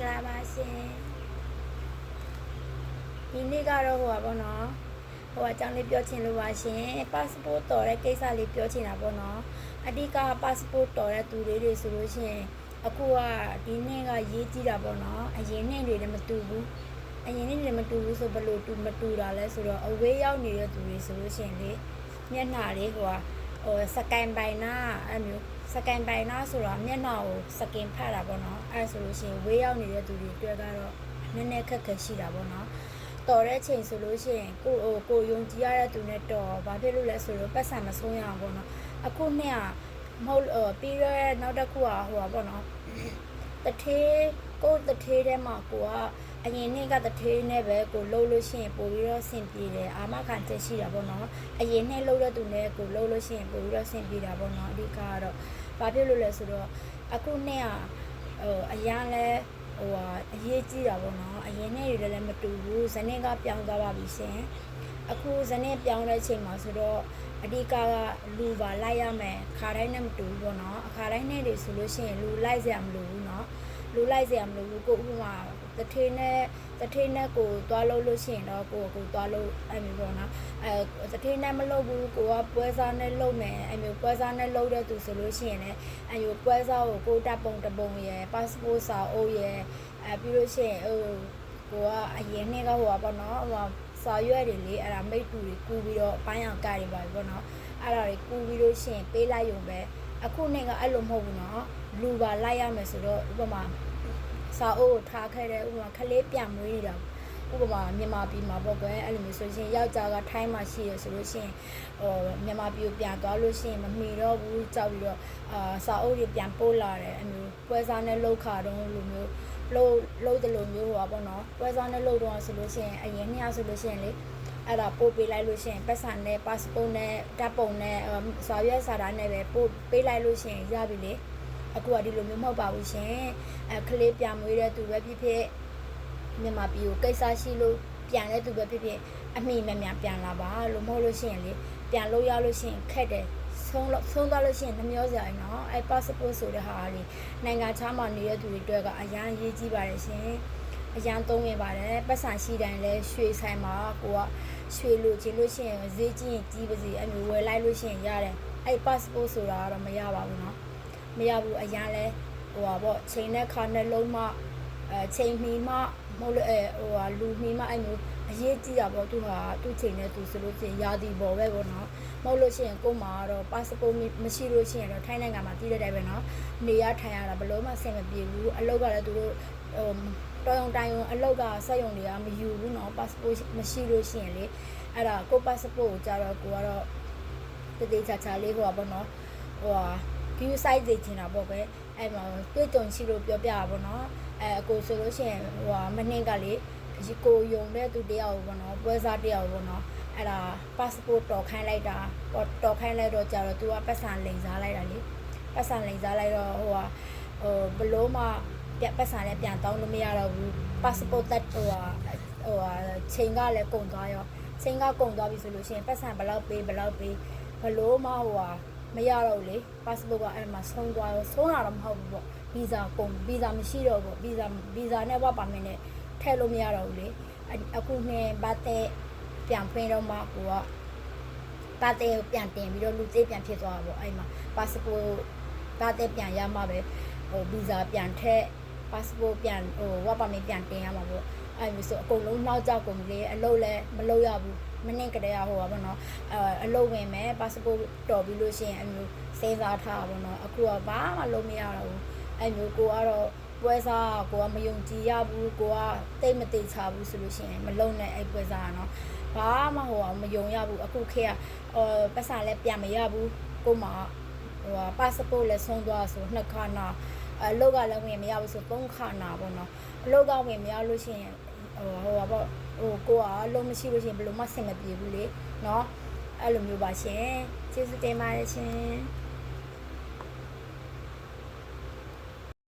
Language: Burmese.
လာပါရှင်ဒီနေ့ကတော့ဟိုပါဘောနော်ဟိုအကြောင်းလေးပြောချင်လို့ပါရှင် passport တော်တဲ့ကိစ္စလေးပြောချင်တာပေါ့နော်အဓိက passport တော်တဲ့သူတွေဆိုလို့ရှိရင်အခုကဒီနေ့ကရေးကြည့်တာပေါ့နော်အရင်နေ့တွေလည်းမတူဘူးအရင်နေ့တွေမတူဘူးဆိုဘလို့မတူတာလဲဆိုတော့အဝေးရောက်နေတဲ့သူတွေဆိုလို့ရှိရင်လေမျက်နှာလေးဟိုစကန်ပိုင်နာအဲ့မျိုးစကန်ပိုင်နာဆိုတော့မျက်နှာကိုစကင်ဖတ်တာပေါ့နော်အဲ့ဆိုလို့ရှိရင်ဝေးရောက်နေတဲ့သူတွေတွေ့ကတော့နည်းနည်းခက်ခဲရှိတာပေါ့နော်တော်တဲ့ချိန်ဆိုလို့ရှိရင်ကိုယုံကြည်ရတဲ့သူနဲ့တော်ဘာဖြစ်လို့လဲဆိုတော့ပတ်စံမဆုံးရအောင်ပေါ့နော်အခုနှစ်ကမဟုတ်ပြီးတော့နောက်တစ်ခုကဟိုပါပေါ့နော်တထေးထဲမှာကိုကအရင်နှစ်ကတထေးနဲ့ပဲကိုလှုပ်လို့ရှိရင်ပို့ပြီးတော့ဆင်ပြေတယ်အာမခံချက်ရှိတာပေါ့နော်အရင်နှစ်လှုပ်တဲ့သူနဲ့ကိုလှုပ်လို့ရှိရင်ပို့ပြီးတော့ဆင်ပြေတာပေါ့နော်အဓိကကတော့ဘာဖြစ်လို့လဲဆိုတော့အခုနှစ်ကအရန်လဲဟိုအရေးကြီးတာပေါ့နော်အရင်နဲ့တွေလည်းမတူဘူးဇနေ့ကပြောင်းသွားပါပြီရှင်အခုဇနေ့ပြောင်းတဲ့အချိန်မှာဆိုတော့အဓိကကလူပါလိုက်ရမယ်ခါတိုင်းနဲ့မတူဘူးပေါ့နော်အခါတိုင်းနဲ့တွေဆိုလို့ရှိရင်လူလိုက်စရာမလိုဘူးเนาะလူလိုက်စရာမလိုဘူးကိုဥပမာတထေးနဲ့ကိုသွားလို့ရှိရင်တော့ကိုသွားလို့အဲ့မျိုးပေါ့နော်တထေးနဲ့မလုပ်ဘူးကိုကပွဲစားနဲ့လုပ်မယ်အဲ့မျိုးပွဲစားနဲ့လုပ်တဲ့သူဆိုလို့ရှိရင်လည်းအဲ့မျိုးပွဲစားကိုတပ်ပုံတပုံရယ် passport စာအုပ်ရယ်ပြီးလို့ရှိရင်ကိုကအရင်နှစ်ကဟိုပါပေါ့နော်ဟိုစာရွက်တွေလေအဲ့ဒါမိတ်တူတွေကူပြီးတော့ပိုင်းအောင်ကတွေပါပြီပေါ့နော်အဲ့ဒါတွေကူပြီးလို့ရှိရင်ပေးလိုက်ရုံပဲအခုနှစ်ကအဲ့လိုမဟုတ်ဘူးနော်လူပါလိုက်ရမယ်ဆိုတော့ဥပမာစာအုပ်ထားခဲ့တဲ့ဥပမာခလေးပြန်မွေးနေတာဥပမာမြန်မာပြည်မှာပေါ့ကွယ်အဲ့လိုမျိုးဆိုရင်ယောက်ျားကထိုင်းမှာရှိရဆိုလို့ရှိရင်မြန်မာပြည်ကိုပြန်သွားလို့ရှိရင်မမီတော့ဘူးကြောက်ပြီးတော့စာအုပ်တွေပြန်ပို့လာတယ်အဲ့မျိုးပွဲစားနဲ့လောက်ခါတော့လိုမျိုးလို့တယ်လို့မျိုးဟိုပါပေါ့နော်ပွဲစားနဲ့လို့တော့ဆိုလို့ရှိရင်အရင်နှစ်ဆိုလို့ရှိရင်လေအဲ့ဒါပို့ပေးလိုက်လို့ရှိရင်ပတ်စံနဲ့ passport နဲ့တပ်ပုံနဲ့စာရွက်စာတမ်းနဲ့ပဲပို့ပေးလိုက်လို့ရှိရင်ရပြီလေအခုကဒီလိုမျိုးမဟုတ်ပါဘူးရှင်ကလေးပြန်မွေးတဲ့သူပဲဖြစ်ဖြစ်မြန်မာပြည်ကိုကိစ္စရှိလို့ပြန်တဲ့သူပဲဖြစ်ဖြစ်အမိမမြန်ပြန်လာပါလို့မဟုတ်လို့ရှိရင်လေပြန်လို့ရလို့ရှိရင်ခက်တယ်ဆုံးသွားလို့ရှိရင်နှမျောစရာနော်အဲ passport ဆိုတဲ့ဟာလေးနိုင်ငံခြားမှာနေတဲ့သူတွေအတွက်ကအရန်ရေးကြည့်ပါတယ်ရှင်အရန်သုံးဝင်ပါတယ်ပတ်စံရှိတိုင်းလဲရွှေဆိုင်မှာကိုကရွှေလိုချင်လို့ရှိရင်ဈေးကြီးရင်ကြီးပါစေအမျိုးဝယ်လိုက်လို့ရှိရင်ရတယ်အဲ passport ဆိုတာကတော့မရပါဘူးနော်မရဘူးအရန်လဲဟိုပါပေါ့ချိန်နဲ့ခါနဲ့လုံးမချိန်မီမှမဟုတ်လို့ဟိုဟာလူမီမှအဲ့မျိုးအရေးကြီးတာပေါ့သူချိန်နဲ့သူဆိုလို့ရှိရင်ယာတီပေါ်ပဲပေါ့နော်မဟုတ်လို့ရှိရင်ကို့မှာတော့ passport မရှိလို့ရှိရင်တော့ထိုင်းနိုင်ငံမှာတည်တဲ့တိုင်းပဲနော်နေရထိုင်ရတာဘယ်လို့မှအဆင်မပြေဘူးအလောက်ကလည်းသူတို့တော်ရုံတိုင်ရုံအလောက်ကစက်ရုံတွေကမယူဘူးနော် passport မရှိလို့ရှိရင်လေအဲ့ဒါကို passport ကိုကြတော့ကိုကတော့တည်ချာလေးဟိုပါပေါ့နော်ဟိုဟာ view site တွေချင်တာပေါ့ပဲအဲ့မှာတွေ့ကြုံရှိလို့ပြောပြတာပေါ့နော်ကိုဆိုလို့ရှိရင်ဟိုဟာမနှင်းကလေကိုယုံတဲ့သူတယောက်ပေါ့နော်ပွဲစားတယောက်ပေါ့နော်အဲ့ဒါ passport တော်ခိုင်းလိုက်တာတော်ခိုင်းလိုက်တော့ကြတော့ तू ကပတ်စံလိန်စားလိုက်တာလေပတ်စံလိန်စားလိုက်တော့ဟိုဟာဘလို့မှပတ်စံလည်းပြန်တောင်းလို့မရတော့ဘူး passport တက်ဟိုဟာချိန်ကလည်းကုန်သွားရောချိန်ကကုန်သွားပြီဆိုလို့ရှိရင်ပတ်စံဘယ်လောက်ပေးဘလို့မှဟိုဟာမရတော့လေ passport ကအဲ့မှာဆုံးသွားရောဆုံးလာတော့မဟုတ်ဘူးပေါ့ဗီဇာမရှိတော့ဘူးဗီဇာနဲ့ဘာပါမင်းနဲ့ထည့်လို့မရတော့ဘူးလေအခုနှစ်ဘတ်တဲ့ပြန်ဖွင့်တော့မှကိုကဘတ်တဲ့ပြန်တင်ပြီးတော့လူသေးပြန်ဖြစ်သွားတာပေါ့အဲ့မှာ passport ဘတ်တဲ့ပြန်ရမှပဲဟိုဗီဇာပြန်ထည့် passport ပြန်ဟိုဘာပါမင်းပြန်တင်ရမှာပေါ့အဲ့မျိုးဆိုအကုန်လုံးနောက်ကျကုန်ပြီလေအလုပ်လည်းမလုပ်ရဘူးမနေ့ကတည်းကဟိုပါဘောနော်အလုပ်ဝင်မယ် passport တော်ပြီးလို့ရှိရင်အမျိုးစေးစားထားပါဘောနော်အခုကဘာမှလုပ်မရတော့ဘူးအဲ့မျိုးကိုကတော့ပွဲစားကိုကမယုံကြည်ရဘူးကိုကတိတ်မတိတ်ချဘူးဆိုလို့ရှိရင်မလုံနဲ့အဲ့ပွဲစားကနော်ဘာမှဟိုကမယုံရဘူးအခုခေတ်ကပတ်စာလည်းပြန်မရဘူးကိုမှဟို passport လည်းဆုံးသွားဆိုနှစ်ခါနာအလုပ်ကလည်းဝင်မရဘူးဆိုသုံးခါနာပေါ့နော်အလုပ်ကဝင်မရလို့ရှိရင်ဟိုပါပေါ့ဟိုကိုကအလုံးမရှိလို့ရှိရင်ဘယ်လိုမှဆင်မပြေဘူးလေเนาะအဲ့လိုမျိုးပါရှင်ကျေးဇူးတင်ပါတယ်ရှင်